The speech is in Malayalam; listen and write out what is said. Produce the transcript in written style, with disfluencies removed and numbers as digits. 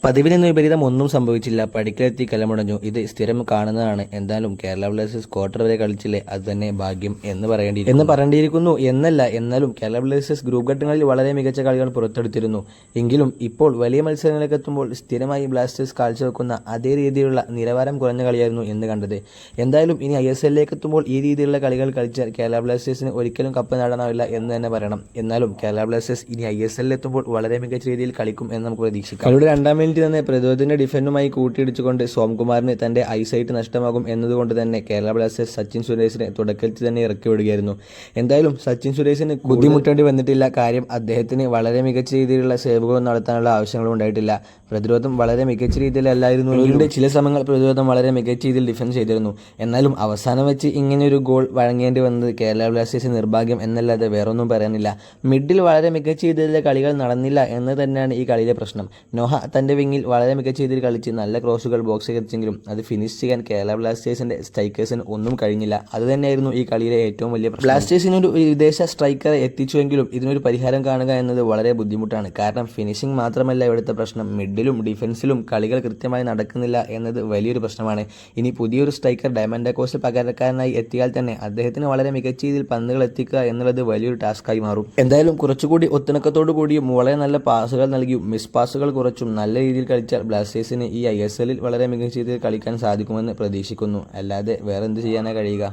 പതിവിന് വിപരീതം ഒന്നും സംഭവിച്ചില്ല. പടിക്കലെത്തി കലമുടഞ്ഞു. ഇത് സ്ഥിരം കാണുന്നതാണ്. എന്തായാലും കേരള ബ്ലാസ്റ്റേഴ്സ് ക്വാർട്ടർ വരെ കളിച്ചില്ലേ, അത് തന്നെ ഭാഗ്യം എന്ന് പറയേണ്ടിയിരിക്കുന്നു എന്നല്ല. എന്നാലും കേരള ബ്ലാസ്റ്റേഴ്സ് ഗ്രൂപ്പ് ഘട്ടങ്ങളിൽ വളരെ മികച്ച കളികൾ പുറത്തെടുത്തിരുന്നു. എങ്കിലും ഇപ്പോൾ വലിയ മത്സരങ്ങളിലേക്ക് എത്തുമ്പോൾ സ്ഥിരമായി ബ്ലാസ്റ്റേഴ്സ് കാഴ്ചവെക്കുന്ന അതേ രീതിയിലുള്ള നിലവാരം കുറഞ്ഞ കളിയായിരുന്നു എന്ന് കണ്ടത്. എന്തായാലും ഇനി ISL എത്തുമ്പോൾ ഈ രീതിയിലുള്ള കളികൾ കളിച്ചാൽ കേരള ബ്ലാസ്റ്റേഴ്സിന് ഒരിക്കലും കപ്പ് നേടാനാവില്ല എന്ന് തന്നെ പറയണം. എന്നാലും കേരള ബ്ലാസ്റ്റേഴ്സ് ഇനി ISL എത്തുമ്പോൾ വളരെ മികച്ച രീതിയിൽ കളിക്കും എന്ന് നമുക്ക് പ്രതീക്ഷിക്കാം. കളിയുടെ രണ്ടാം മിനിറ്റ് തന്നെ പ്രതിരോധത്തിന്റെ ഡിഫൻഡുമായി കൂട്ടിയിടിച്ചുകൊണ്ട് സോംകുമാറിന് തന്റെ ഐസൈറ്റ് നഷ്ടമാകും എന്നതുകൊണ്ട് തന്നെ കേരള ബ്ലാസ്റ്റേഴ്സ് സച്ചിൻ സുരേഷിനെ തുടക്കത്തിൽ തന്നെ ഇറക്കി വിടുകയായിരുന്നു. എന്തായാലും സച്ചിൻ സുരേഷിന് ബുദ്ധിമുട്ടേണ്ടി വന്നിട്ടില്ല. കാര്യം അദ്ദേഹത്തിന് വളരെ മികച്ച രീതിയിലുള്ള സേവുകൾ നടത്താനുള്ള ആവശ്യങ്ങളും ഉണ്ടായിട്ടില്ല. പ്രതിരോധം വളരെ മികച്ച രീതിയിലല്ലായിരുന്നു. ചില സമയങ്ങൾ പ്രതിരോധം വളരെ മികച്ച രീതിയിൽ ഡിഫൻസ് ചെയ്തിരുന്നു. എന്നാലും അവസാനം വെച്ച് ഇങ്ങനെയൊരു ഗോൾ വഴങ്ങേണ്ടി വന്നത് കേരള ബ്ലാസ്റ്റേഴ്സിന് നിർഭാഗ്യം എന്നല്ലാതെ വേറൊന്നും പറയാനില്ല. മിഡിൽ വളരെ മികച്ച രീതിയിലുള്ള കളികൾ നടന്നില്ല എന്ന് തന്നെയാണ് ഈ കളിയിലെ പ്രശ്നം. നോഹ തന്റെ വിങ്ങിൽ വളരെ മികച്ച രീതിയിൽ കളിച്ച് നല്ല ക്രോസുകൾ ബോക്സിൽ എത്തിച്ചെങ്കിലും അത് ഫിനിഷ് ചെയ്യാൻ കേരള ബ്ലാസ്റ്റേഴ്സിന്റെ സ്ട്രൈക്കേഴ്സിന് ഒന്നും കഴിഞ്ഞില്ല. അത് തന്നെയായിരുന്നു ഈ കളിയിലെ ഏറ്റവും വലിയ പ്രശ്നം. ബ്ലാസ്റ്റേഴ്സിനൊരു വിദേശ സ്ട്രൈക്കറെ എത്തിച്ചുവെങ്കിലും ഇതിനൊരു പരിഹാരം കാണുക എന്നത് വളരെ ബുദ്ധിമുട്ടാണ്. കാരണം ഫിനിഷിംഗ് മാത്രമല്ല ഇവിടുത്തെ പ്രശ്നം, മിഡിലും ഡിഫൻസിലും കളികൾ കൃത്യമായി നടക്കുന്നില്ല എന്നത് വലിയൊരു പ്രശ്നമാണ്. ഇനി പുതിയൊരു സ്ട്രൈക്കർ ഡയമണ്ട് കോസ്റ്റ് പകരക്കാരനായി എത്തിയാൽ തന്നെ അദ്ദേഹത്തിന് വളരെ മികച്ച രീതിയിൽ പന്തുകൾ എത്തിക്കുക എന്നുള്ളത് വലിയൊരു ടാസ്ക്കായി മാറും. എന്തായാലും കുറച്ചുകൂടി ഒത്തിണക്കത്തോടു കൂടിയും വളരെ നല്ല പാസുകൾ നൽകിയും മിസ് പാസുകൾ കുറച്ചും നല്ല രീതിയിൽ കളിച്ചാൽ ബ്ലാസ്റ്റേഴ്സിന് ഈ ISL വളരെ മികച്ച രീതിയിൽ കളിക്കാൻ സാധിക്കുമെന്ന് പ്രതീക്ഷിക്കുന്നു. അല്ലാതെ വേറെന്ത് ചെയ്യാനാണ് കഴിയുക?